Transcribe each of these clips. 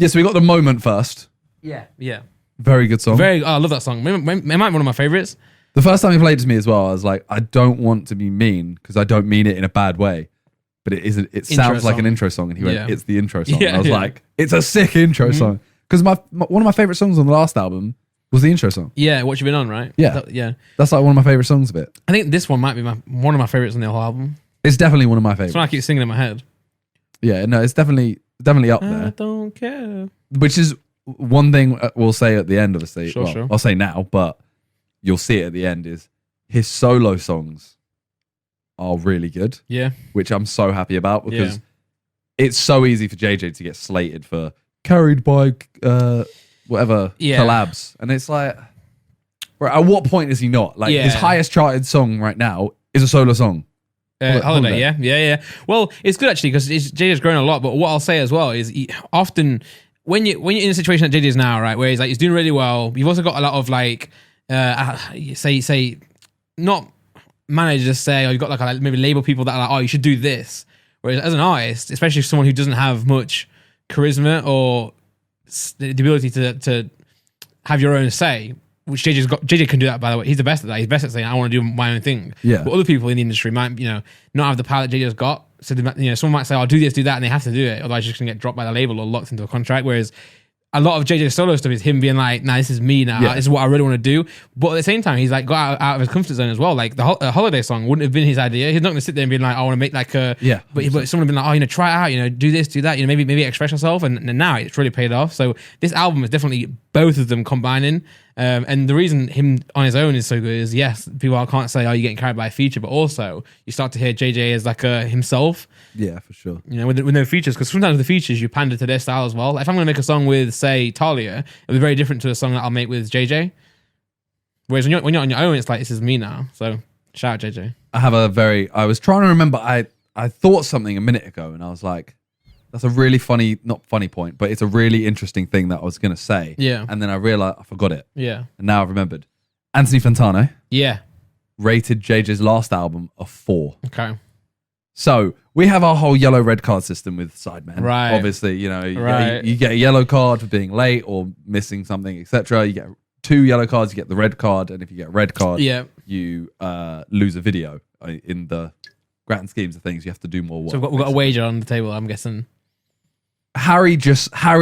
Yeah, so we got The Moment first. Yeah. Very good song. I love that song. It might be one of my favorites. The first time he played it to me as well, I was like, I don't want to be mean because I don't mean it in a bad way. But it sounds like an intro song. And he went, it's the intro song. And I was like, it's a sick intro song. Because one of my favorite songs on the last album was the intro song. Yeah, What You Been On, right? Yeah. Yeah. That's like one of my favorite songs of it. I think this one might be one of my favorites on the whole album. It's definitely one of my favorites. It's one I keep singing in my head. Yeah, no, it's definitely up there. I don't care. Which is one thing we'll say at the end, obviously. Sure. I'll say now, but you'll see it at the end is his solo songs are really good. Yeah. Which I'm so happy about because it's so easy for JJ to get slated for carried by whatever collabs. And it's like, at what point is he not? Like his highest charted song right now is a solo song. Holiday, yeah. Well, it's good actually because JJ's grown a lot. But what I'll say as well is often when you're in a situation that JJ is now, right, where he's doing really well, you've also got a lot of say not managers say, or you've got maybe label people that are like, oh, you should do this. Whereas as an artist, especially someone who doesn't have much charisma or the ability to have your own say. Which JJ can do that, by the way. He's the best at that. He's best at saying, I want to do my own thing. Yeah. But other people in the industry might, not have the power that JJ's got. So, someone might say, I'll do this, do that, and they have to do it. Otherwise, you're just going to get dropped by the label or locked into a contract. Whereas a lot of JJ's solo stuff is him being like, nah, this is me now. Yeah. This is what I really want to do. But at the same time, he's got out of his comfort zone as well. Like the Holiday song wouldn't have been his idea. He's not going to sit there and be like, I want to make like a... Yeah. But someone would be like, try it out, do this, do that, maybe express yourself. And now it's really paid off. So this album is definitely both of them combining. And the reason him on his own is so good is, yes, people can't say, oh, you're getting carried by a feature, but also you start to hear JJ as like himself. Yeah, for sure. With no features, because sometimes the features you pander to their style as well. If I'm going to make a song with, say, Talia, it'll be very different to a song that I'll make with JJ. Whereas when you're on your own, it's like, this is me now. So shout out JJ. I was trying to remember, I thought something a minute ago and I was like, that's a really not funny point, but it's a really interesting thing that I was going to say. Yeah. And then I realized I forgot it. Yeah. And now I've remembered. Anthony Fantano. Yeah. Rated JJ's last album a 4. Okay. So we have our whole yellow red card system with Sidemen. Right. Obviously, you get a yellow card for being late or missing something, etc. You get 2 yellow cards, you get the red card. And if you get a red card, you lose a video. In the grand schemes of things, you have to do more work. So we've got a wager on the table, I'm guessing. Harry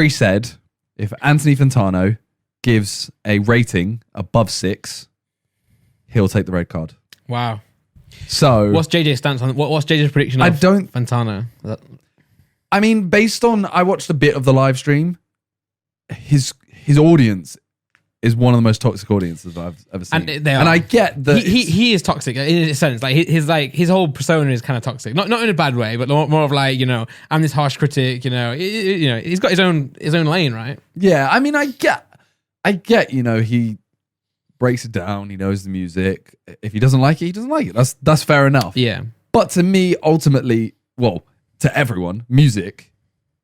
said if Anthony Fantano gives a rating above 6, he'll take the red card. Wow. So what's JJ's stance on what's JJ's prediction of Fantano? I mean, based on I watched a bit of the live stream, his audience is one of the most toxic audiences I've ever seen. And I get that he is toxic in a sense. Like his whole persona is kind of toxic. Not in a bad way, but more of like, I'm this harsh critic, he's got his own lane, right? Yeah, I mean I get, he breaks it down, he knows the music. If he doesn't like it, he doesn't like it. That's fair enough. Yeah. But to me, ultimately, to everyone, music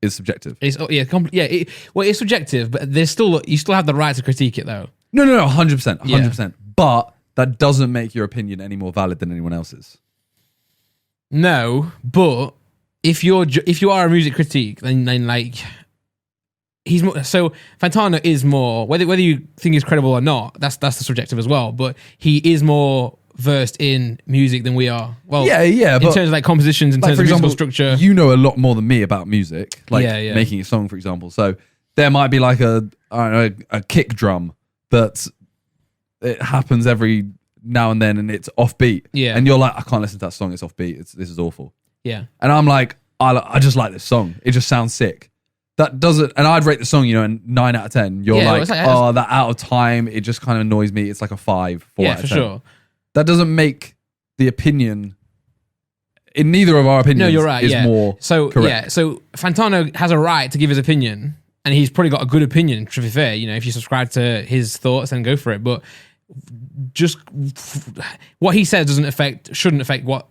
is subjective. It's subjective, but you still have the right to critique it though. No, 100%, 100%. Yeah. But that doesn't make your opinion any more valid than anyone else's. No, but if you are a music critique, then like he's more, so Fantano is more whether you think he's credible or not. That's the subjective as well. But he is more versed in music than we are. Well, yeah. In terms of like compositions, in terms of musical structure, you know a lot more than me about music, like making a song, for example. So there might be like a kick drum that it happens every now and then, and it's offbeat. Yeah, and you're like, I can't listen to that song. It's offbeat. This is awful. Yeah, and I'm like, I just like this song. It just sounds sick. That doesn't, and I'd rate the song, a 9 out of 10. You're like, that out of time. It just kind of annoys me. It's like a 5, 4 out of 10. Yeah, for sure. That doesn't make the opinion, in neither of our opinions, no, you're right, is more correct. Yeah, so Fantano has a right to give his opinion, and he's probably got a good opinion, to be fair, if you subscribe to his thoughts, then go for it. But just what he says shouldn't affect what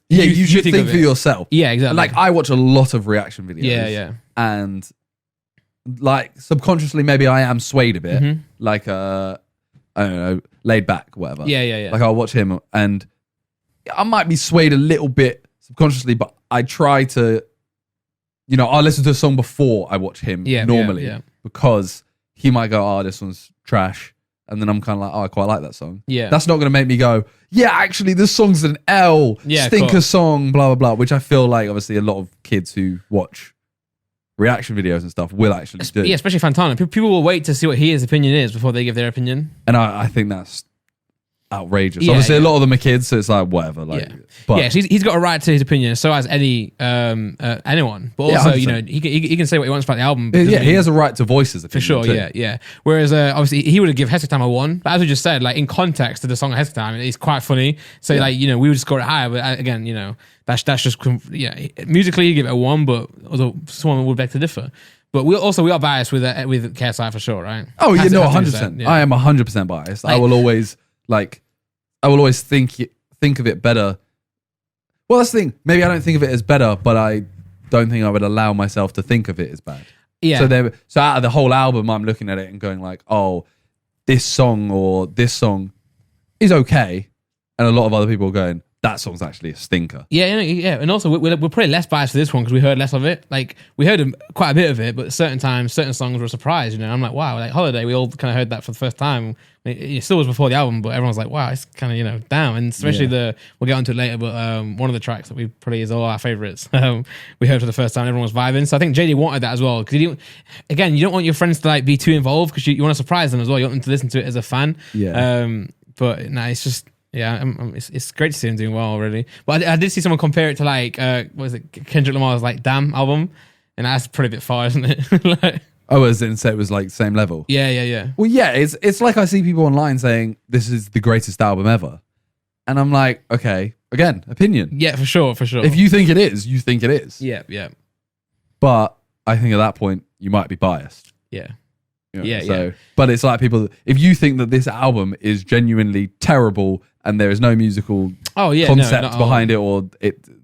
you should think for yourself. Yeah, exactly. Like, I watch a lot of reaction videos. Yeah. And, like, subconsciously, maybe I am swayed a bit. Mm-hmm. Like, I don't know, Laid Back, whatever. Yeah. Like, I'll watch him and I might be swayed a little bit subconsciously, but I try to I'll listen to a song before I watch him normally because he might go, oh, this one's trash. And then I'm kind of like, oh, I quite like that song. Yeah. That's not going to make me go, yeah, actually, this song's an L, stinker song, blah, blah, blah, which I feel like obviously a lot of kids who watch reaction videos and stuff will actually do. Yeah, especially Fantano. People will wait to see what his opinion is before they give their opinion. And I think that's outrageous. Obviously, a lot of them are kids, so it's like whatever. But so he's got a right to his opinion. So has anyone. But also, he can say what he wants about the album. He has a right to voice his opinion. For sure, yeah. Whereas obviously he would have given Hesic Time a 1. But as we just said, like in context to the song Hesic Time, it's quite funny. So we would score it higher. But again, that's just musically you give it a 1, but although someone would beg to differ. But we are biased with KSI for sure, right? Oh, 100%. I am 100% biased. I will always think of it better. Well, that's the thing. Maybe I don't think of it as better, but I don't think I would allow myself to think of it as bad. Yeah. So out of the whole album, I'm looking at it and going like, oh, this song is okay, and a lot of other people are going, that song's actually a stinker. Yeah, and also we're probably less biased for this one because we heard less of it. Like we heard quite a bit of it, but certain times, certain songs were a surprise. I'm like, wow, like Holiday, we all kind of heard that for the first time. It still was before the album, but everyone's like, wow, it's kind of damn. And especially we'll get onto it later, but one of the tracks that we probably is all our favorites. We heard for the first time, everyone was vibing. So I think JD wanted that as well because you don't want your friends to like be too involved because you want to surprise them as well. You want them to listen to it as a fan. Yeah. But no, it's just. Yeah, it's great to see him doing well already. But I did see someone compare it to like, what was it, Kendrick Lamar's like Damn album, and that's pretty a bit far, isn't it? As in say it was like same level. Yeah. Well, yeah, it's like I see people online saying this is the greatest album ever, and I'm like, okay, again, opinion. Yeah, for sure. If you think it is, you think it is. Yeah. But I think at that point you might be biased. Yeah. But it's like people, if you think that this album is genuinely terrible and there is no musical concept behind it or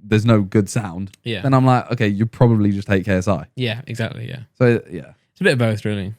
there's no good sound, then I'm like, okay, you probably just hate KSI. Yeah, exactly, yeah. So, yeah. It's a bit of both, really.